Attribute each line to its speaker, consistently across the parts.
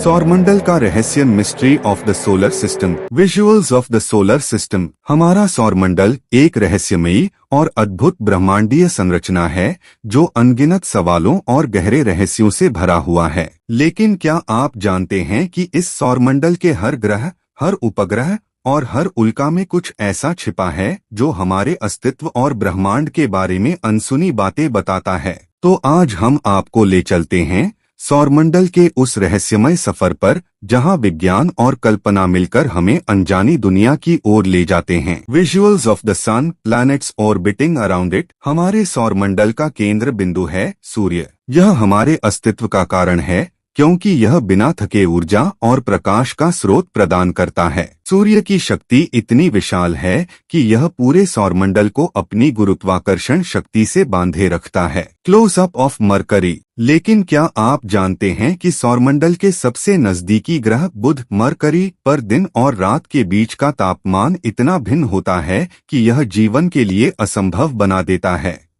Speaker 1: सौरमंडल का रहस्य, mystery of the solar system, visuals of the solar system. हमारा सौरमंडल एक रहस्यमयी और अद्भुत ब्रह्मांडीय संरचना है जो अनगिनत सवालों और गहरे रहस्यों से भरा हुआ है। लेकिन क्या आप जानते हैं कि इस सौरमंडल के हर ग्रह, हर उपग्रह और हर उल्का में कुछ ऐसा छिपा है जो हमारे अस्तित्व और ब्रह्मांड के बारे में अनसुनी बातें बताता है। तो आज हम आपको ले चलते हैं सौरमंडल के उस रहस्यमय सफर पर जहां विज्ञान और कल्पना मिलकर हमें अनजानी दुनिया की ओर ले जाते हैं। Visuals of the sun, planets orbiting around it. हमारे सौरमंडल का केंद्र बिंदु है सूर्य। यह हमारे अस्तित्व का कारण है क्योंकि यह बिना थके ऊर्जा और प्रकाश का स्रोत प्रदान करता है। सूर्य की शक्ति इतनी विशाल है कि यह पूरे सौरमंडल को अपनी गुरुत्वाकर्षण शक्ति से बांधे रखता है। Close up of mercury. लेकिन क्या आप जानते हैं कि सौरमंडल के सबसे नजदीकी ग्रह बुध, मरकरी पर दिन और रात के बीच का तापमान इतना भिन्न होता है कि यह जीवन के लिए असंभव बना देता है।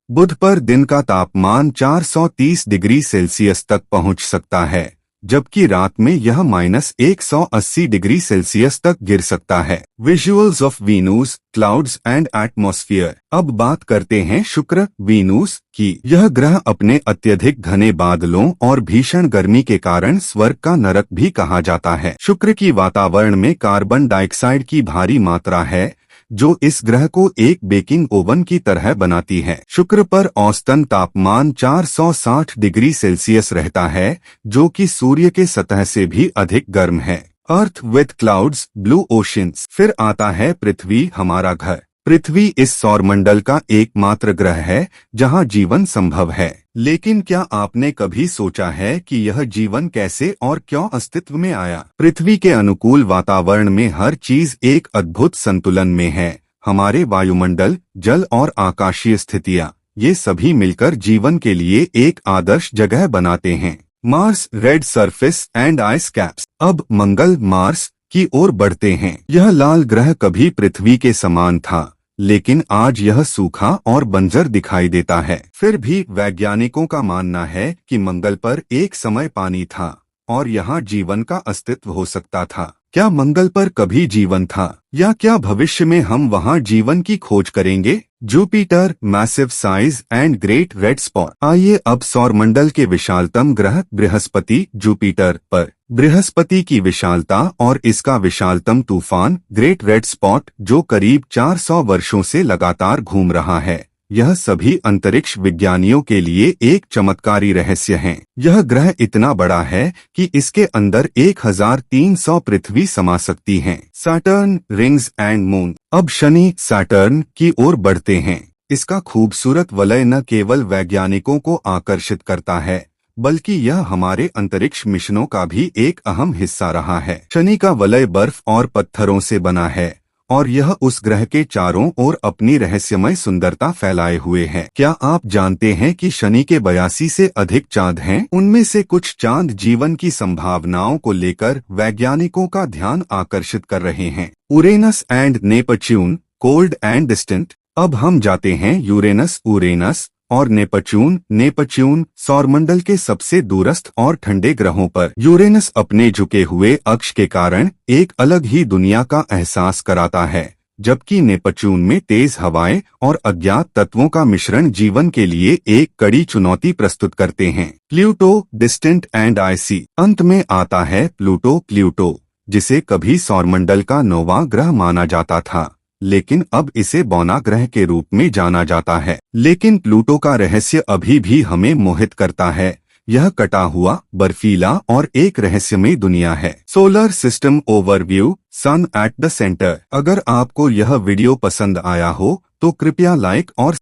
Speaker 1: बुध पर दिन का तापमान 430 डिग्री सेल्सियस तक पहुंच सकता है, जबकि रात में यह -180 डिग्री सेल्सियस तक गिर सकता है। Visuals of Venus, clouds and atmosphere. अब बात करते हैं शुक्र, वीनस की। यह ग्रह अपने अत्यधिक घने बादलों और भीषण गर्मी के कारण स्वर्ग का नरक भी कहा जाता है। शुक्र की वातावरण में कार्बन डाइऑक्साइड की भारी मात्रा है जो इस ग्रह को एक बेकिंग ओवन की तरह बनाती है। शुक्र पर औसतन तापमान 460 डिग्री सेल्सियस रहता है, जो कि सूर्य के सतह से भी अधिक गर्म है। अर्थ विथ क्लाउड्स, ब्लू ओशियंस। फिर आता है पृथ्वी, हमारा घर। पृथ्वी इस सौरमंडल का एकमात्र ग्रह है जहां जीवन संभव है। लेकिन क्या आपने कभी सोचा है कि यह जीवन कैसे और क्यों अस्तित्व में आया? पृथ्वी के अनुकूल वातावरण में हर चीज एक अद्भुत संतुलन में है। हमारे वायुमंडल, जल और आकाशीय स्थितियां, ये सभी मिलकर जीवन के लिए एक आदर्श जगह बनाते हैं। Mars, red surface and ice caps. अब मंगल, मार्स की ओर बढ़ते हैं। यह लाल ग्रह कभी पृथ्वी के समान था, लेकिन आज यह सूखा और बंजर दिखाई देता है। फिर भी वैज्ञानिकों का मानना है कि मंगल पर एक समय पानी था और यहाँ जीवन का अस्तित्व हो सकता था। क्या मंगल पर कभी जीवन था, या क्या भविष्य में हम वहाँ जीवन की खोज करेंगे? Jupiter, massive size and great red spot. आइए अब सौरमंडल के विशालतम ग्रह बृहस्पति, जुपिटर पर। बृहस्पति की विशालता और इसका विशालतम तूफान ग्रेट रेड स्पॉट, जो करीब 400 वर्षों से लगातार घूम रहा है, यह सभी अंतरिक्ष विज्ञानियों के लिए एक चमत्कारी रहस्य है। यह ग्रह इतना बड़ा है कि इसके अंदर 1300 पृथ्वी समा सकती हैं। Saturn, rings and moon. अब शनि, सैटर्न की ओर बढ़ते हैं। इसका खूबसूरत वलय न केवल वैज्ञानिकों को आकर्षित करता है, बल्कि यह हमारे अंतरिक्ष मिशनों का भी एक अहम हिस्सा रहा है। शनि का वलय बर्फ और पत्थरों से बना है और यह उस ग्रह के चारों ओर अपनी रहस्यमय सुंदरता फैलाए हुए है। क्या आप जानते हैं कि शनि के 82 से अधिक चांद हैं? उनमें से कुछ चांद जीवन की संभावनाओं को लेकर वैज्ञानिकों का ध्यान आकर्षित कर रहे हैं। Uranus and Neptune, cold and distant. अब हम जाते हैं यूरेनस, उरेनस और नेपच्यून सौरमंडल के सबसे दूरस्थ और ठंडे ग्रहों पर। यूरेनस अपने झुके हुए अक्ष के कारण एक अलग ही दुनिया का एहसास कराता है, जबकि नेपच्यून में तेज हवाएं और अज्ञात तत्वों का मिश्रण जीवन के लिए एक कड़ी चुनौती प्रस्तुत करते हैं। प्लूटो, डिस्टेंट एंड आइसी। अंत में आता है प्लूटो, जिसे कभी सौरमंडल का 9वां ग्रह माना जाता था, लेकिन अब इसे बौना ग्रह के रूप में जाना जाता है। लेकिन प्लूटो का रहस्य अभी भी हमें मोहित करता है। यह कटा हुआ, बर्फीला और एक रहस्यमय दुनिया है। Solar system overview, sun at the centre. अगर आपको यह वीडियो पसंद आया हो तो कृपया लाइक और